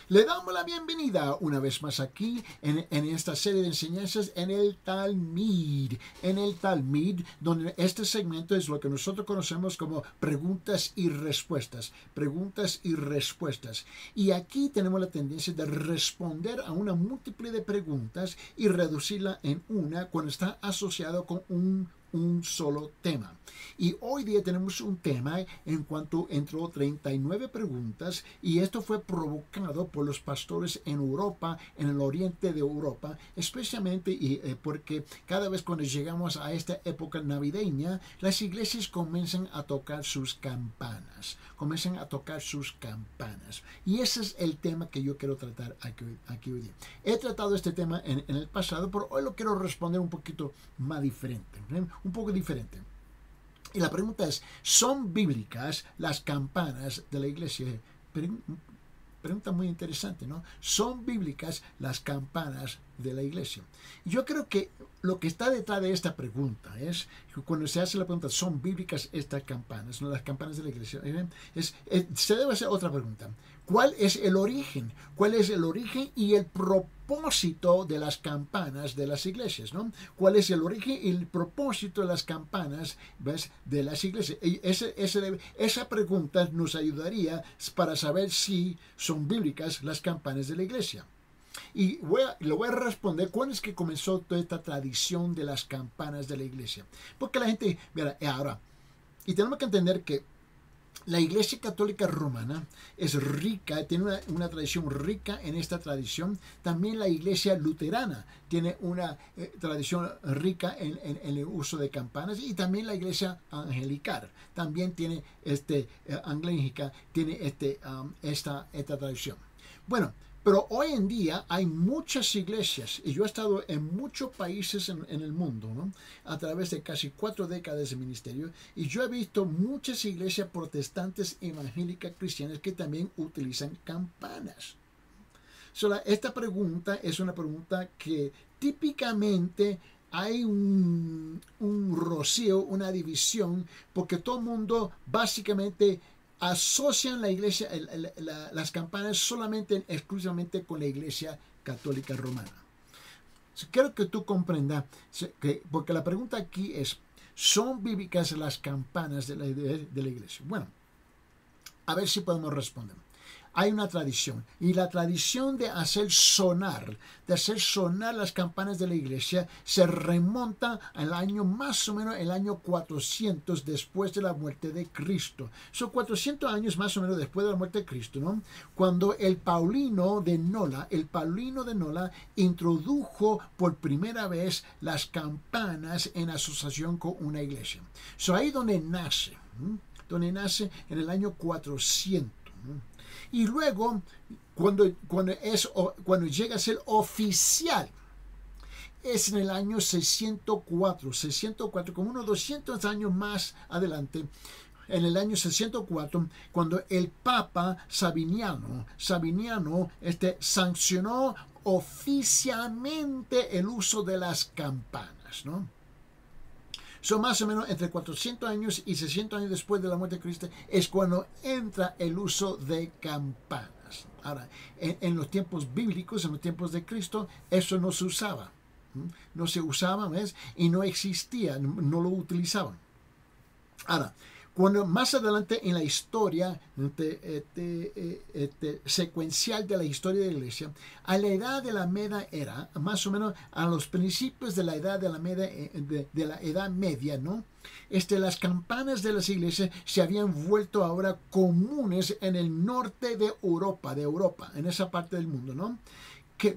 Le damos la bienvenida una vez más aquí en esta serie de enseñanzas en el Talmud. En el Talmud, donde este segmento es lo que nosotros conocemos como preguntas y respuestas. Preguntas y respuestas. Y aquí tenemos la tendencia de responder a una múltiple de preguntas y reducirla en una cuando está asociado con un solo tema. Y hoy día tenemos un tema en cuanto entró 39 preguntas y esto fue provocado por los pastores en Europa, en el oriente de Europa, especialmente porque cada vez cuando llegamos a esta época navideña, las iglesias comienzan a tocar sus campanas. Comienzan a tocar sus campanas. Y ese es el tema que yo quiero tratar aquí hoy día. He tratado este tema en el pasado, pero hoy lo quiero responder un poquito más diferente. Un poco diferente. Y la pregunta es, ¿son bíblicas las campanas de la iglesia? Pregunta muy interesante, ¿no? ¿Son bíblicas las campanas de la iglesia? Yo creo que lo que está detrás de esta pregunta es, cuando se hace la pregunta, ¿son bíblicas estas campanas, no las campanas de la iglesia? Se debe hacer otra pregunta. ¿Cuál es el origen? ¿Cuál es el origen y el propósito de las campanas de las iglesias? ¿No? ¿Cuál es el origen y el propósito de las campanas, ¿ves?, de las iglesias? Y esa pregunta nos ayudaría para saber si son bíblicas las campanas de la iglesia. Y lo voy a responder cuándo es que comenzó toda esta tradición de las campanas de la iglesia. Porque la gente, mira, ahora, y tenemos que entender que la Iglesia Católica Romana es rica, tiene una tradición rica en esta tradición. También la Iglesia Luterana tiene una tradición rica en el uso de campanas. Y también la Iglesia Angelical también tiene, angélica, tiene esta tradición. Bueno, pero hoy en día hay muchas iglesias, y yo he estado en muchos países en el mundo, ¿no?, a través de casi 4 décadas de ministerio, y yo he visto muchas iglesias protestantes, evangélicas, cristianas que también utilizan campanas. Esta pregunta es una pregunta que típicamente hay un rocío, una división, porque todo el mundo básicamente asocian la iglesia, las campanas exclusivamente con la iglesia católica romana. Quiero que tú comprendas, porque la pregunta aquí es, ¿son bíblicas las campanas de la iglesia? Bueno, a ver si podemos responder. Hay una tradición, y la tradición de hacer sonar las campanas de la iglesia se remonta al año, más o menos el año 400 después de la muerte de Cristo. Son 400 años más o menos después de la muerte de Cristo, ¿no?, cuando el Paulino de Nola introdujo por primera vez las campanas en asociación con una iglesia. Ahí donde nace en el año 400. Y luego, cuando llega a ser oficial, es en el año 604, como unos 200 años más adelante, en el año 604, cuando el Papa Sabiniano sancionó oficialmente el uso de las campanas, ¿no? Son más o menos entre 400 años y 600 años después de la muerte de Cristo es cuando entra el uso de campanas. Ahora, en los tiempos bíblicos, en los tiempos de Cristo, eso no se usaba. No se usaba, ¿ves? Y no existía, no lo utilizaban. Ahora, cuando más adelante en la historia secuencial de la historia de la iglesia, a la edad de la media era, más o menos a los principios de la edad de la edad media, ¿no?, las campanas de las iglesias se habían vuelto ahora comunes en el norte de Europa, en esa parte del mundo, ¿no?,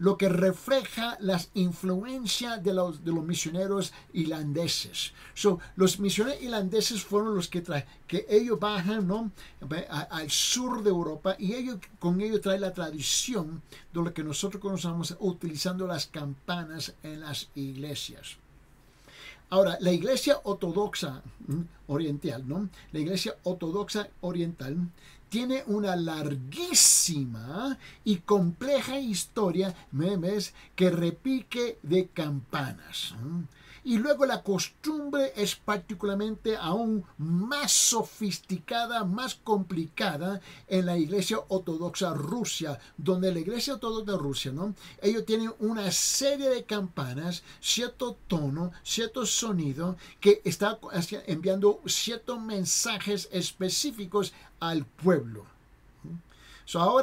lo que refleja las influencias de los misioneros irlandeses. Los misioneros irlandeses fueron los que ellos bajan, ¿no?, al sur de Europa, y con ellos traen la tradición de lo que nosotros conocemos utilizando las campanas en las iglesias. Ahora, la iglesia ortodoxa oriental, ¿no?, la iglesia ortodoxa oriental tiene una larguísima y compleja historia, ¿ves?, que repique de campanas. Y luego la costumbre es particularmente aún más sofisticada, más complicada en la Iglesia Ortodoxa Rusia, donde la Iglesia Ortodoxa Rusia, ¿no? Ellos tienen una serie de campanas, cierto tono, cierto sonido, que está enviando ciertos mensajes específicos al pueblo. So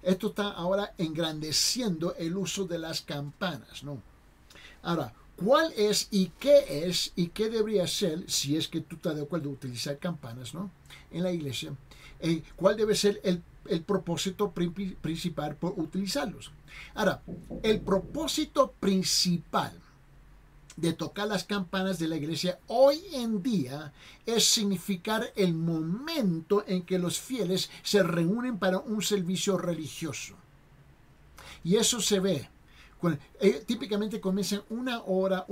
esto está ahora engrandeciendo el uso de las campanas, ¿no? Ahora, ¿cuál es y qué debería ser, si es que tú estás de acuerdo utilizar campanas, ¿no? En la iglesia, ¿cuál debe ser el propósito principal por utilizarlos? Ahora, el propósito principal de tocar las campanas de la iglesia hoy en día es significar el momento en que los fieles se reúnen para un servicio religioso. Y eso se ve. Típicamente comienzan una hora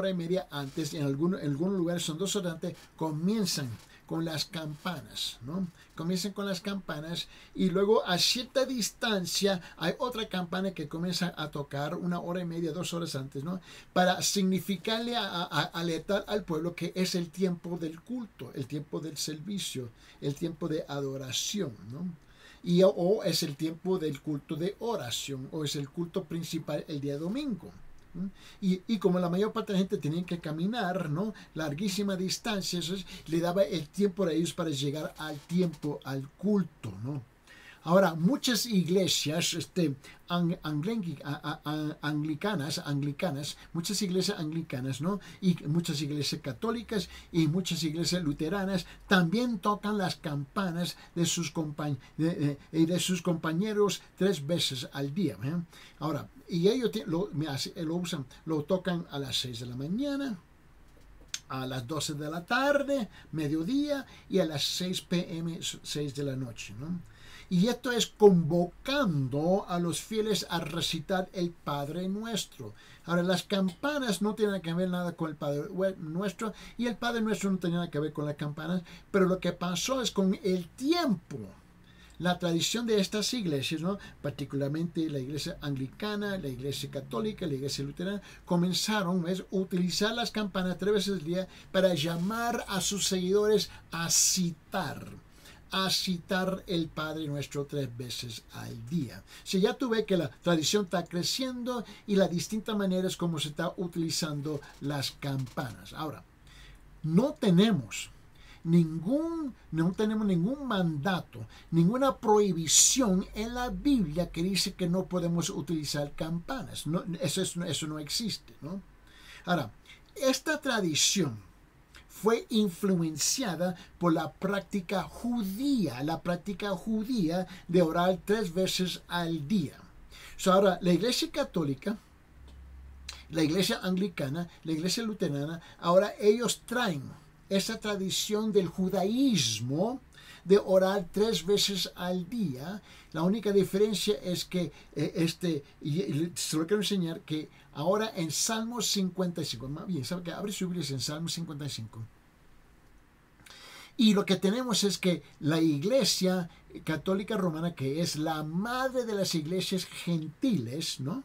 y media antes, en algunos lugares son 2 horas antes, comienzan con las campanas, ¿no? Comienzan con las campanas y luego a cierta distancia hay otra campana que comienza a tocar 1 hora y media, 2 horas antes, ¿no? Para significarle, alertar al pueblo que es el tiempo del culto, el tiempo del servicio, el tiempo de adoración, ¿no? O es el tiempo del culto de oración, o es el culto principal el día domingo. Y como la mayor parte de la gente tenía que caminar, ¿no? Larguísima distancia, eso le daba el tiempo a ellos para llegar al culto, ¿no? Ahora, muchas iglesias muchas iglesias anglicanas, ¿no? Y muchas iglesias católicas y muchas iglesias luteranas también tocan las campanas de sus compañeros 3 veces al día, ¿eh? Ahora, y ellos lo tocan a las 6 de la mañana, a las 12 de la tarde, mediodía, y a las 6 p.m., 6 de la noche, ¿no? Y esto es convocando a los fieles a recitar el Padre Nuestro. Ahora, las campanas no tienen que ver nada con el Padre Nuestro, y el Padre Nuestro no tenía nada que ver con las campanas, pero lo que pasó es con el tiempo, la tradición de estas iglesias, ¿no? Particularmente la iglesia anglicana, la iglesia católica, la iglesia luterana, comenzaron a utilizar las campanas 3 veces al día para llamar a sus seguidores a citar el Padre Nuestro 3 veces al día. Si ya tú ves que la tradición está creciendo y las distintas maneras como se está utilizando las campanas. Ahora, no tenemos ningún mandato, ninguna prohibición en la Biblia que dice que no podemos utilizar campanas. No, eso no existe, ¿no? Ahora, esta tradición fue influenciada por la práctica judía de orar 3 veces al día. Ahora, la iglesia católica, la iglesia anglicana, la iglesia luterana, ahora ellos traen esa tradición del judaísmo de orar 3 veces al día. La única diferencia es que, se lo quiero enseñar, que ahora en Salmos 55, más bien, ¿sabe qué? Abre su Biblia en Salmos 55. Y lo que tenemos es que la iglesia católica romana, que es la madre de las iglesias gentiles, ¿no?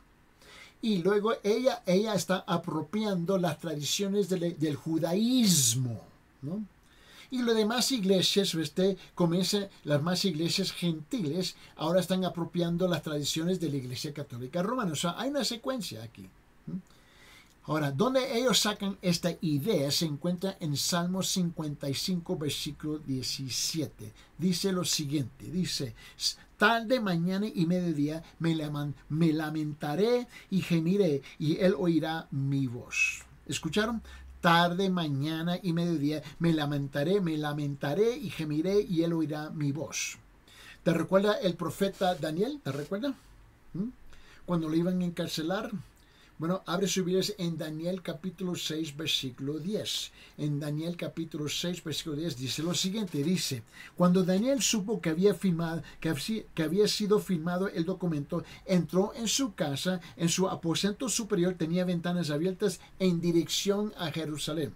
Y luego ella está apropiando las tradiciones del judaísmo, ¿no? Y las demás iglesias, las más iglesias gentiles, ahora están apropiando las tradiciones de la iglesia católica romana. O sea, hay una secuencia aquí. Ahora, donde ellos sacan esta idea se encuentra en Salmos 55, versículo 17. Dice lo siguiente, dice: tarde, mañana y mediodía me lamentaré y gemiré, y él oirá mi voz. ¿Escucharon? Tarde, mañana y mediodía me lamentaré y gemiré, y él oirá mi voz. ¿Te recuerda el profeta Daniel? ¿Te recuerda? Cuando lo iban a encarcelar. Bueno, abre su Biblia en Daniel capítulo 6, versículo 10. En Daniel capítulo 6, versículo 10 dice lo siguiente, dice: cuando Daniel supo que había sido firmado el documento, entró en su casa, en su aposento superior tenía ventanas abiertas en dirección a Jerusalén.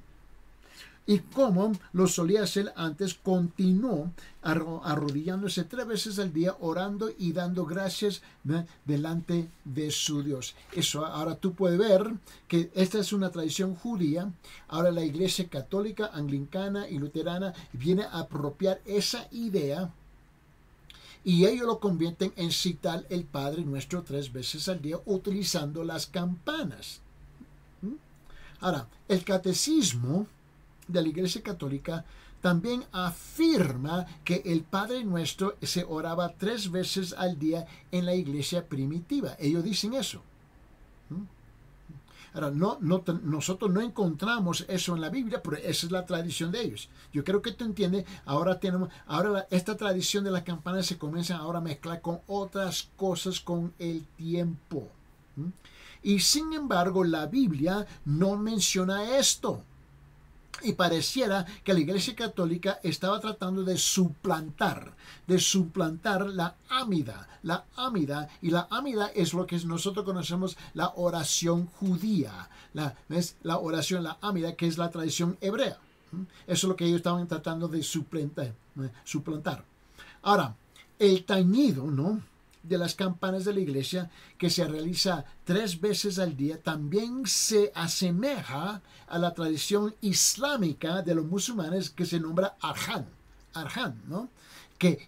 Y como lo solía hacer antes, continuó arrodillándose 3 veces al día, orando y dando gracias, ¿no?, delante de su Dios. Eso, ahora tú puedes ver que esta es una tradición judía. Ahora la Iglesia católica, anglicana y luterana viene a apropiar esa idea y ellos lo convierten en citar el Padre Nuestro 3 veces al día utilizando las campanas. Ahora, el catecismo de la Iglesia Católica también afirma que el Padre Nuestro se oraba 3 veces al día en la Iglesia primitiva. Ellos dicen eso. Ahora, nosotros no encontramos eso en la Biblia, pero esa es la tradición de ellos. Yo creo que tú entiendes. Ahora esta tradición de las campanas se comienza ahora a mezclar con otras cosas con el tiempo. Y sin embargo, la Biblia no menciona esto. Y pareciera que la Iglesia Católica estaba tratando de suplantar la ámida. Y la ámida es lo que nosotros conocemos la oración judía. La oración, la ámida, que es la tradición hebrea. Eso es lo que ellos estaban tratando de suplantar. Ahora, el tañido, ¿no?, de las campanas de la iglesia, que se realiza 3 veces al día, también se asemeja a la tradición islámica de los musulmanes que se nombra Adhan, ¿no?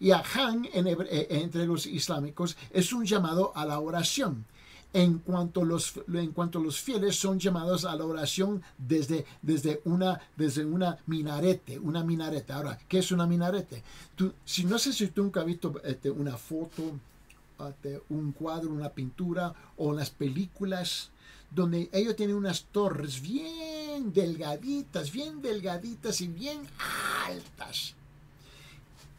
Y Adhan entre los islámicos es un llamado a la oración. En cuanto los fieles son llamados a la oración desde una minarete. Ahora, ¿qué es una minarete? No sé si tú nunca has visto una foto, un cuadro, una pintura o las películas donde ellos tienen unas torres bien delgaditas y bien altas.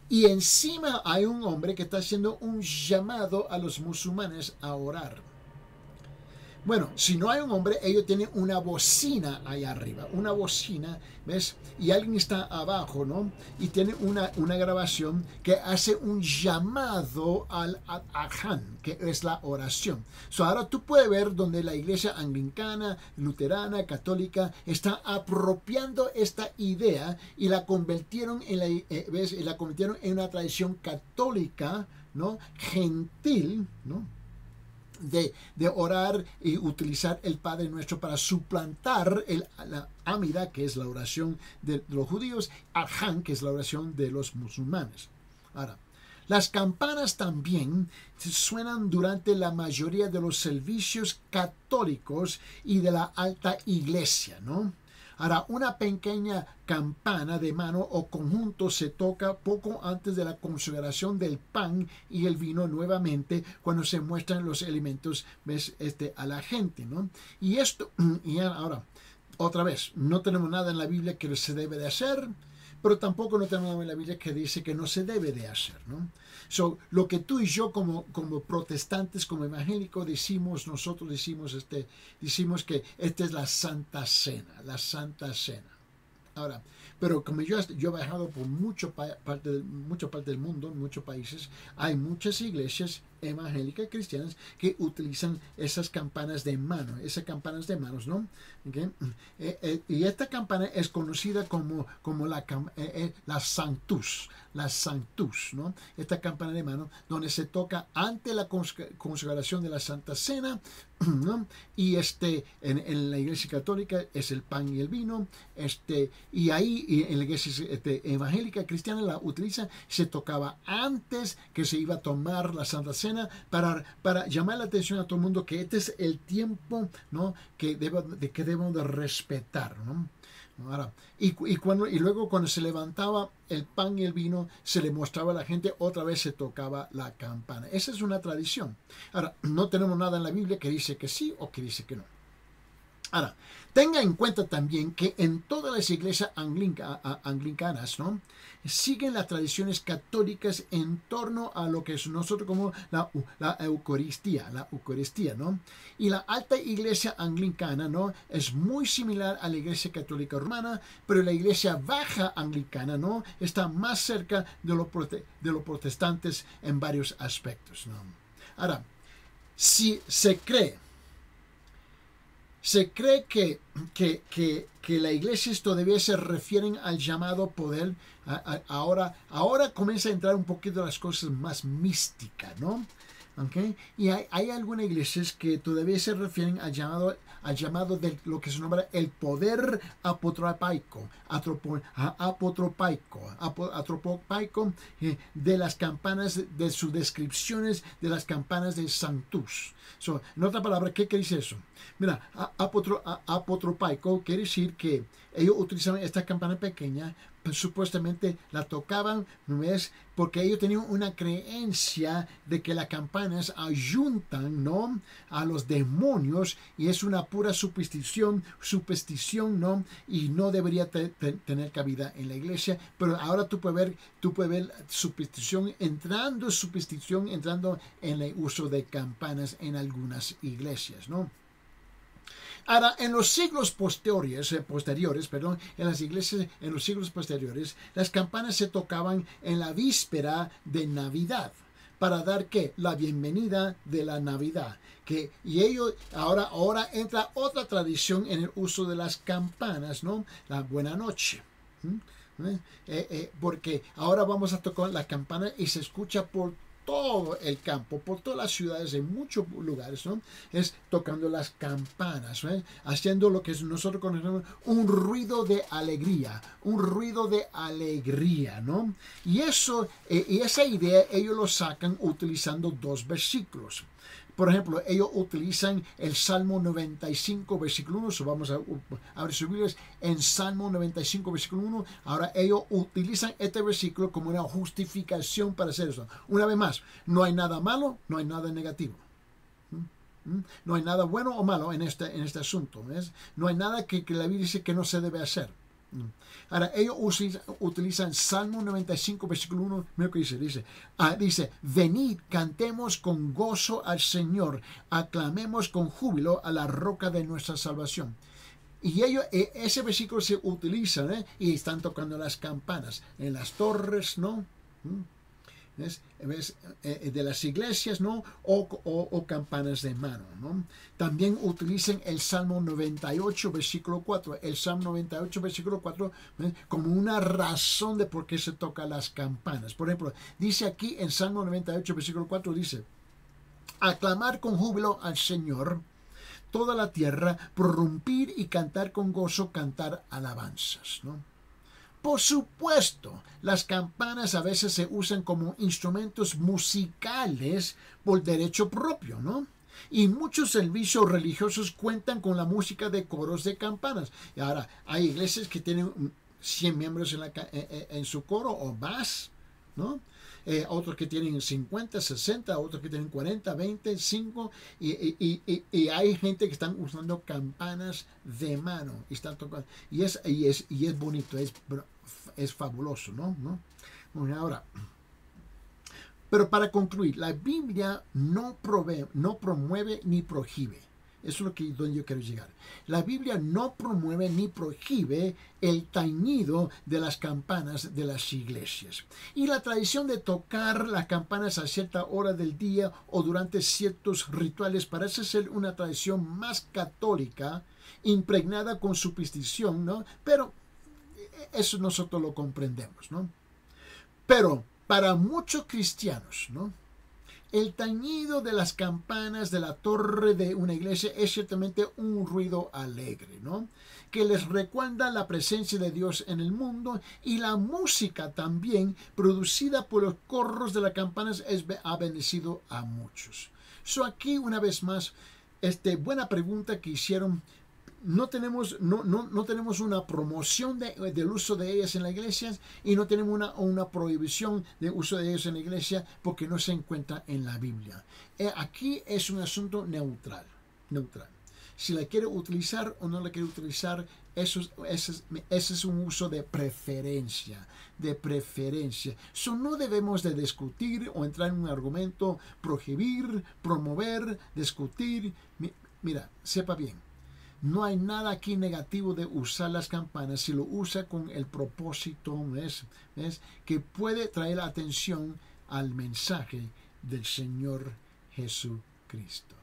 Y encima hay un hombre que está haciendo un llamado a los musulmanes a orar. Bueno, si no hay un hombre, ellos tienen una bocina ahí arriba, una bocina, ¿ves? Y alguien está abajo, ¿no? Y tiene una grabación que hace un llamado al Adhan, que es la oración. Ahora tú puedes ver donde la iglesia anglicana, luterana, católica está apropiando esta idea y la convirtieron ¿ves? Y la convirtieron en una tradición católica, ¿no?, gentil, ¿no?, de orar y utilizar el Padre Nuestro para suplantar la Amida, que es la oración de los judíos, Adhan, que es la oración de los musulmanes. Ahora, las campanas también suenan durante la mayoría de los servicios católicos y de la alta iglesia, ¿no? Ahora, una pequeña campana de mano o conjunto se toca poco antes de la consagración del pan y el vino nuevamente, cuando se muestran los elementos, ¿ves?, a la gente, ¿no? Y ahora, otra vez, no tenemos nada en la Biblia que se debe de hacer, pero tampoco no tenemos nada en la Biblia que dice que no se debe de hacer, ¿no? Lo que tú y yo como protestantes, como evangélicos, nosotros decimos que esta es la Santa Cena, Ahora, pero como yo he viajado por mucha parte del mundo, en muchos países, hay muchas iglesias evangélicas cristianas que utilizan esas campanas de mano, ¿no? ¿Okay? Y esta campana es conocida como la Sanctus, ¿no? Esta campana de mano, donde se toca ante la consagración de la Santa Cena, ¿no? Y en la iglesia católica es el pan y el vino, y ahí en la iglesia evangélica cristiana la utiliza, se tocaba antes que se iba a tomar la Santa Cena para llamar la atención a todo el mundo que este es el tiempo, ¿no?, que debemos de respetar, ¿no? Ahora, y luego cuando se levantaba el pan y el vino, se le mostraba a la gente, otra vez se tocaba la campana. Esa es una tradición. Ahora, no tenemos nada en la Biblia que dice que sí o que dice que no. Ahora, tenga en cuenta también que en todas las iglesias anglicanas, ¿no?, siguen las tradiciones católicas en torno a lo que es nosotros como la Eucaristía, ¿no? Y la alta iglesia anglicana, ¿no?, es muy similar a la iglesia católica romana, pero la iglesia baja anglicana, ¿no?, está más cerca de los protestantes en varios aspectos, ¿no? Ahora, si se cree Se cree que la iglesia todavía se refieren al llamado poder. Ahora comienza a entrar un poquito las cosas más místicas, ¿no? ¿Okay? Y hay algunas iglesias que todavía se refieren al llamado de lo que se nombra el poder apotropaico, de las campanas, de sus descripciones de las campanas de Sanctus. En otra palabra, ¿qué quiere decir eso? Mira, apotropaico quiere decir que ellos utilizaban esta campana pequeña, pues, supuestamente la tocaban, ¿ves? Porque ellos tenían una creencia de que las campanas ayuntan, ¿no?, a los demonios, y es una pura superstición, ¿no? Y no debería tener cabida en la iglesia. Pero ahora tú puedes ver superstición entrando en el uso de campanas en algunas iglesias, ¿no? Ahora, en los siglos posteriores, en las iglesias, en los siglos posteriores, las campanas se tocaban en la víspera de Navidad, para dar ¿qué? La bienvenida de la Navidad. Ahora entra otra tradición en el uso de las campanas, ¿no? La buena noche. Porque ahora vamos a tocar la campana y se escucha por todo el campo, por todas las ciudades, en muchos lugares, ¿no? Es tocando las campanas, ¿no? Haciendo lo que nosotros conocemos un ruido de alegría, ¿no? Y esa idea ellos lo sacan utilizando dos versículos. Por ejemplo, ellos utilizan el Salmo 95, versículo 1. Vamos a abrir sus Biblias en Salmo 95, versículo 1. Ahora ellos utilizan este versículo como una justificación para hacer eso. Una vez más, no hay nada malo, no hay nada negativo. No hay nada bueno o malo en este asunto. ¿Ves? No hay nada que la Biblia dice que no se debe hacer. Ahora, ellos utilizan Salmo 95, versículo 1. Mira lo que dice, venid, cantemos con gozo al Señor, aclamemos con júbilo a la roca de nuestra salvación. Y ese versículo se utiliza, y están tocando las campanas en las torres, ¿no? ¿Ves? De las iglesias, ¿no? O campanas de mano, ¿no? También utilizan el Salmo 98, versículo 4. El Salmo 98, versículo 4, ¿ves? Como una razón de por qué se tocan las campanas. Por ejemplo, dice aquí en Salmo 98, versículo 4, dice, aclamar con júbilo al Señor toda la tierra, prorrumpir y cantar con gozo, cantar alabanzas, ¿no? Por supuesto, las campanas a veces se usan como instrumentos musicales por derecho propio, ¿no? Y muchos servicios religiosos cuentan con la música de coros de campanas. Y ahora, hay iglesias que tienen 100 miembros en su coro o más, ¿no? Otros que tienen 50, 60, otros que tienen 40, 20, 5, y hay gente que están usando campanas de mano y están tocando, y es bonito, es fabuloso, ¿no? Bueno, ahora, pero para concluir, la Biblia no promueve ni prohíbe. Eso es donde yo quiero llegar. La Biblia no promueve ni prohíbe el tañido de las campanas de las iglesias. Y la tradición de tocar las campanas a cierta hora del día o durante ciertos rituales parece ser una tradición más católica, impregnada con superstición, ¿no? Pero eso nosotros lo comprendemos, ¿no? Pero para muchos cristianos, ¿no?, el tañido de las campanas de la torre de una iglesia es ciertamente un ruido alegre, ¿no?, que les recuerda la presencia de Dios en el mundo, y la música también producida por los coros de las campanas ha bendecido a muchos. Aquí una vez más, buena pregunta que hicieron. No tenemos una promoción del uso de ellas en la iglesia, y no tenemos una prohibición de uso de ellas en la iglesia porque no se encuentra en la Biblia. Aquí es un asunto neutral. Si la quiere utilizar o no la quiere utilizar, ese es un uso de preferencia. No debemos de discutir o entrar en un argumento, prohibir, promover, discutir. Mira, sepa bien. No hay nada aquí negativo de usar las campanas si lo usa con el propósito, ¿ves? Que puede traer atención al mensaje del Señor Jesucristo.